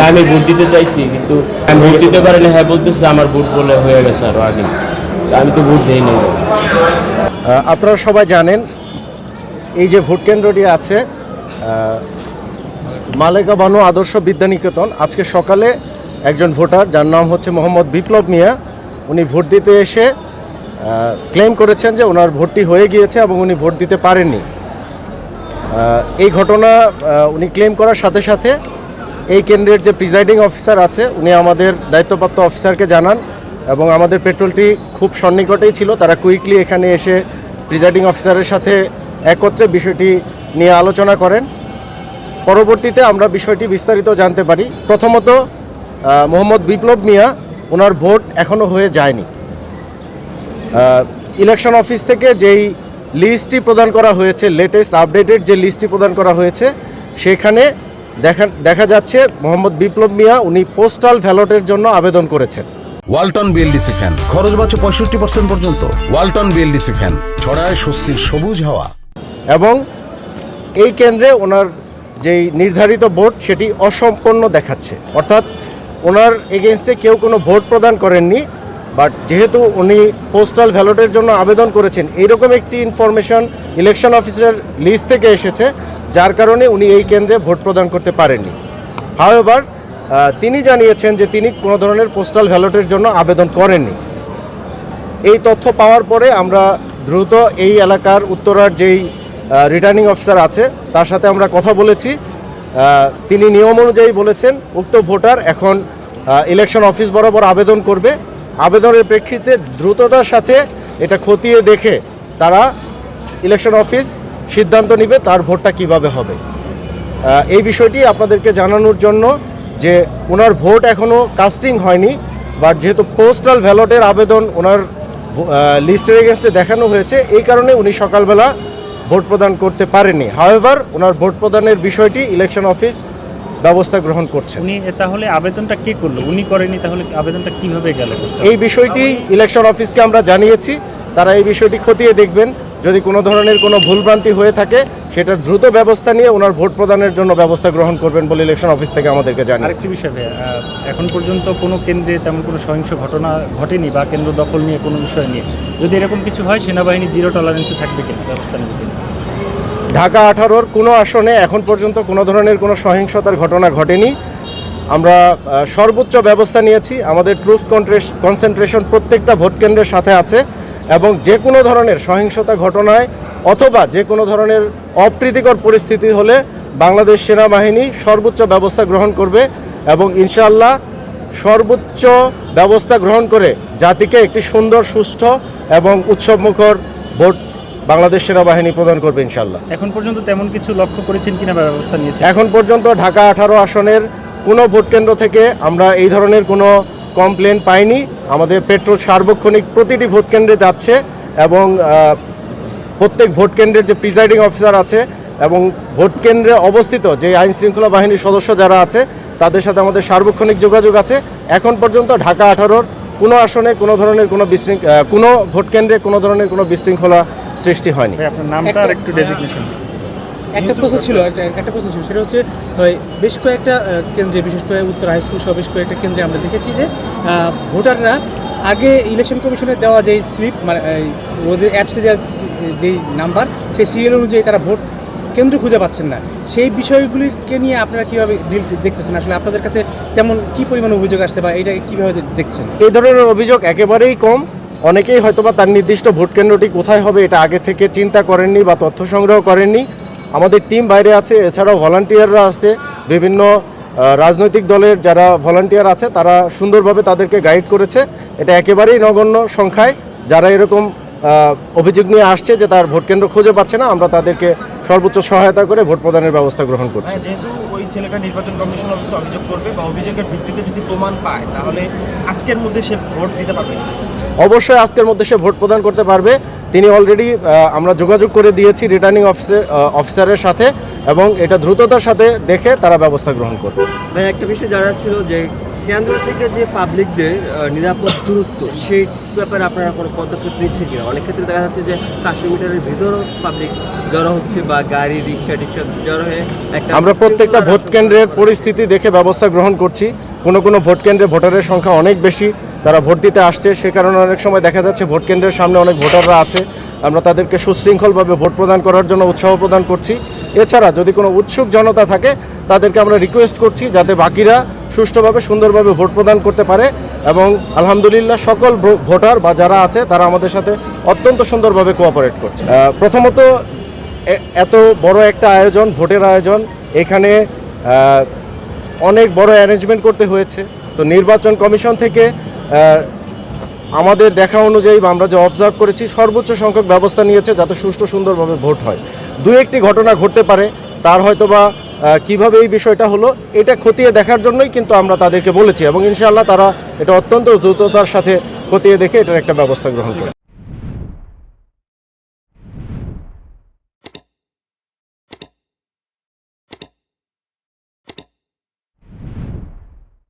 আমি ভোট দিতে চাইছি, কিন্তু আমি ভোট দিতে পারিনি। হ্যাঁ বলতেছে আমার ভোট বলে হয়ে গেছে আরো আগে, আমি তো ভোট দিই নাই। আপনারা সবাই জানেন এই যে ভোট কেন্দ্রটি আছে মালেকা বানু আদর্শ বিদ্যানিকেতন, আজকে সকালে একজন ভোটার যার নাম হচ্ছে মোহাম্মদ বিপ্লব মিয়া, উনি ভোট দিতে এসে ক্লেম করেছেন যে ওনার ভোটটি হয়ে গিয়েছে এবং উনি ভোট দিতে পারেননি। এই ঘটনা উনি ক্লেম করার সাথে সাথে এই কেন্দ্রের যে প্রিজাইডিং অফিসার আছে উনি আমাদের দায়িত্বপ্রাপ্ত অফিসারকে জানান এবং আমাদের পেট্রোলটি খুব সন্নিকটেই ছিল। তারা কুইকলি এখানে এসে প্রিজাইডিং অফিসারের সাথে একত্রে বিষয়টি নিয়ে আলোচনা করেন। পরবর্তীতে আমরা বিষয়টি বিস্তারিত জানতে পারি। প্রথমত মোহাম্মদ বিপ্লব মিয়া, ওনার ভোট এখনও হয়ে যায়নি। ইলেকশন অফিস থেকে যেই লিস্টটি প্রদান করা হয়েছে, লেটেস্ট আপডেটেড যে লিস্টটি প্রদান করা হয়েছে, সেখানে দেখা যাচ্ছে মোহাম্মদ বিপ্লব মিয়া উনি পোস্টাল ব্যালটের জন্য আবেদন করেছেন। ওয়ালটন বিএলডিসি ফ্যান, খরচ বাঁচে 65% পর্যন্ত। ওয়ালটন বিএলডিসি ফ্যান ছড়ায় স্বস্তির সবুজ হাওয়া। এবং এই কেন্দ্রে ওনার যেই নির্ধারিত ভোট সেটি অসম্পূর্ণ দেখাচ্ছে, অর্থাৎ ওনার এগেনস্টে কেউ কোনো ভোট প্রদান করেননি। বাট যেহেতু উনি পোস্টাল ব্যালটের জন্য আবেদন করেছেন, এইরকম একটি ইনফরমেশন ইলেকশন অফিসের লিস্ট থেকে এসেছে, যার কারণে উনি এই কেন্দ্রে ভোট প্রদান করতে পারেননি। হাওয়েভার তিনি জানিয়েছেন যে তিনি কোনো ধরনের পোস্টাল ব্যালটের জন্য আবেদন করেননি। এই তথ্য পাওয়ার পরে আমরা দ্রুত এই এলাকার উত্তরার যেই রিটার্নিং অফিসার আছে তার সাথে আমরা কথা বলেছি। তিনি নিয়ম অনুযায়ী বলেছেন উক্ত ভোটার এখন ইলেকশন অফিস বরাবর আবেদন করবে। আবেদনের প্রেক্ষিতে দ্রুততার সাথে এটা খতিয়ে দেখে তারা ইলেকশন অফিস সিদ্ধান্ত নেবে তার ভোটটা কিভাবে হবে। এই বিষয়টি আপনাদেরকে জানানোর জন্য যে ওনার ভোট এখনও কাস্টিং হয়নি, বাট যেহেতু পোস্টাল ব্যালটের আবেদন ওনার লিস্টের এগেনস্টে দেখানো হয়েছে, এই কারণে উনি সকালবেলা ভোট প্রদান করতে পারেননি। হাওয়েভার ওনার ভোট প্রদানের বিষয়টি ইলেকশন অফিস ব্যবস্থা গ্রহণ করছে। উনি তাহলে আবেদনটা কে করলো? উনি করেনি, তাহলে আবেদনটা কিভাবে গেল? এই বিষয়টি ইলেকশন অফিসকে আমরা জানিয়েছি, তারা এই বিষয়টি খতিয়ে দেখবেন। যদি কোনো ধরনের কোনো ভুলভ্রান্তি হয়ে থাকে সেটার দ্রুত ব্যবস্থা নিয়ে ওনার ভোট প্রদানের জন্য ব্যবস্থা গ্রহণ করবেন বলে ইলেকশন অফিস থেকে আমাদেরকে জানিয়েছে। আরেকটি বিষয়, এখন পর্যন্ত কোনো কেন্দ্রে তেমন কোনো সহিংস ঘটনা ঘটেনি বা কেন্দ্র দখল নিয়ে কোনো বিষয় নিয়ে যদি এরকম কিছু হয়, সেনাবাহিনী জিরো টলারেন্সে থাকবে কিনা, ব্যবস্থা নেবে কিনা? ঢাকা 18-র কোনো আসনে এখন পর্যন্ত কোনো ধরনের কোনো সহিংসতার ঘটনা ঘটেনি। আমরা সর্বোচ্চ ব্যবস্থা নিয়েছি। আমাদের ট্রুপস কনসেন্ট্রেশন প্রত্যেকটা ভোট কেন্দ্রের সাথে আছে এবং যে কোনো ধরনের সহিংসতা ঘটনায় অথবা যে কোনো ধরনের অপ্রীতিকর পরিস্থিতি হলে বাংলাদেশ সেনাবাহিনী সর্বোচ্চ ব্যবস্থা গ্রহণ করবে এবং ইনশাআল্লাহ সর্বোচ্চ ব্যবস্থা গ্রহণ করে জাতিকে একটি সুন্দর, সুষ্ঠু এবং উৎসবমুখর ভোট বাংলাদেশ সেনাবাহিনী প্রদান করবে ইনশাআল্লাহ। এখন পর্যন্ত তেমন কিছু লক্ষ্য করেছেন কিনা বা ব্যবস্থা নিয়েছেন? এখন পর্যন্ত ঢাকা 18 আসনের কোনো ভোট কেন্দ্র থেকে আমরা এই ধরনের কোনো কমপ্লেন পাইনি। আমাদের পেট্রোল সার্বক্ষণিক প্রতিটি ভোট কেন্দ্রে যাচ্ছে এবং প্রত্যেক ভোট কেন্দ্রের যে প্রিজাইডিং অফিসার আছে এবং ভোট কেন্দ্রে অবস্থিত যে আইন শৃঙ্খলা বাহিনীর সদস্য যারা আছে তাদের সাথে আমাদের সার্বক্ষণিক যোগাযোগ আছে। এখন পর্যন্ত ঢাকা 18-র কোনো আসনে কোনো ধরনের কোনো ভোট কেন্দ্রে কোনো ধরনের কোনো বিশৃঙ্খলা সৃষ্টি হয়নি। আপনার নামটা আর একটু ডেজিগনেশন। একটা প্রশ্ন ছিল, সেটা হচ্ছে বেশ কয়েকটা কেন্দ্রে, বিশেষ করে উত্তর হাই স্কুল সহ বেশ কয়েকটা কেন্দ্রে আমরা দেখেছি যে ভোটাররা আগে ইলেকশন কমিশনের দেওয়া যেই স্লিপ, মানে ওদের অ্যাপসে যেই নাম্বার, সেই সিরিয়াল অনুযায়ী তারা ভোট কেন্দ্র খুঁজে পাচ্ছেন না। সেই বিষয়গুলিকে নিয়ে আপনারা কীভাবে ডিল দেখতেছেন? আসলে আপনাদের কাছে তেমন কী পরিমাণ অভিযোগ আসছে বা এটা কীভাবে দেখছেন? এই ধরনের অভিযোগ একেবারেই কম। অনেকেই হয়তোবা তার নির্দিষ্ট ভোট কেন্দ্রটি কোথায় হবে এটা আগে থেকে চিন্তা করেননি বা তথ্য সংগ্রহ করেননি। আমাদের টিম বাইরে আছে, এছাড়াও ভলান্টিয়াররা আছে, বিভিন্ন রাজনৈতিক দলের যারা ভলান্টিয়ার আছে তারা সুন্দরভাবে তাদেরকে গাইড করেছে। এটা একেবারেই নগণ্য সংখ্যায় যারা এরকম অভিযোগ নিয়ে আসছে যে তার ভোট কেন্দ্র খুঁজে পাচ্ছে না, আমরা তাদেরকে সর্বোচ্চ সহায়তা করে ভোট প্রদানের ব্যবস্থা গ্রহণ করছি। যেহেতু ওই ছেলেটা নির্বাচন কমিশন অফিসে অভিযোগ করবে বা অভিযোগের ভিত্তিতে যদি প্রমাণ পায়, তাহলে আজকের মধ্যে সে ভোট দিতে পারবে? অবশ্যই আজকের মধ্যে সে ভোট প্রদান করতে পারবে। তিনি অলরেডি আমরা যোগাযোগ করে দিয়েছি রিটার্নিং অফিসারের সাথে এবং এটা দ্রুততার সাথে দেখে তারা ব্যবস্থা গ্রহণ করবে। ভাই, একটা বিষয় জানার ছিল যে কেন্দ্র থেকে যে পাবলিকদের নিরাপদ দূরত্ব সেই ব্যাপারে আপনারা কোনো পদক্ষেপ নিচ্ছেন কিনা? অনেক ক্ষেত্রে দেখা যাচ্ছে যে 400 মিটারের ভিতরেও পাবলিক জড়ো হচ্ছে বা গাড়ি রিক্সা টিক্সা জড়ো হয়ে একটা আমরা প্রত্যেকটা ভোট কেন্দ্রের পরিস্থিতি দেখে ব্যবস্থা গ্রহণ করছি। কোনো কোনো ভোট কেন্দ্রে ভোটারের সংখ্যা অনেক বেশি, তারা ভোট দিতে আসছে, সে কারণে অনেক সময় দেখা যাচ্ছে ভোট কেন্দ্রের সামনে অনেক ভোটাররা আছে, আমরা তাদেরকে সুশৃঙ্খলভাবে ভোট প্রদান করার জন্য উৎসাহ প্রদান করছি। এছাড়া যদি কোনো উৎসুক জনতা থাকে তাদেরকে আমরা রিকোয়েস্ট করছি যাতে বাকিরা সুষ্ঠুভাবে সুন্দরভাবে ভোট প্রদান করতে পারে, এবং আলহামদুলিল্লাহ সকল ভোটার বা যারা আছে তারা আমাদের সাথে অত্যন্ত সুন্দরভাবে কোঅপারেট করছে। প্রথমত এত বড় একটা আয়োজন, ভোটের আয়োজন, এখানে অনেক বড় অ্যারেঞ্জমেন্ট করতে হয়েছে। তো নির্বাচন কমিশন থেকে আমাদের দেখা অনুযায়ী বা আমরা যে অবজার্ভ করেছি সর্বোচ্চ সংখ্যক ব্যবস্থা নিয়েছে যাতে সুষ্ঠু সুন্দরভাবে ভোট হয়। দু একটি ঘটনা ঘটতে পারে, তার হয়তোবা কিভাবে এই বিষয়টা হলো এটা খতিয়ে দেখার জন্যই কিন্তু আমরা তাদেরকে বলেছি, এবং ইনশাআল্লাহ তারা এটা অত্যন্ত দ্রুততার সাথে খতিয়ে দেখে এটার একটা ব্যবস্থা গ্রহণ করে।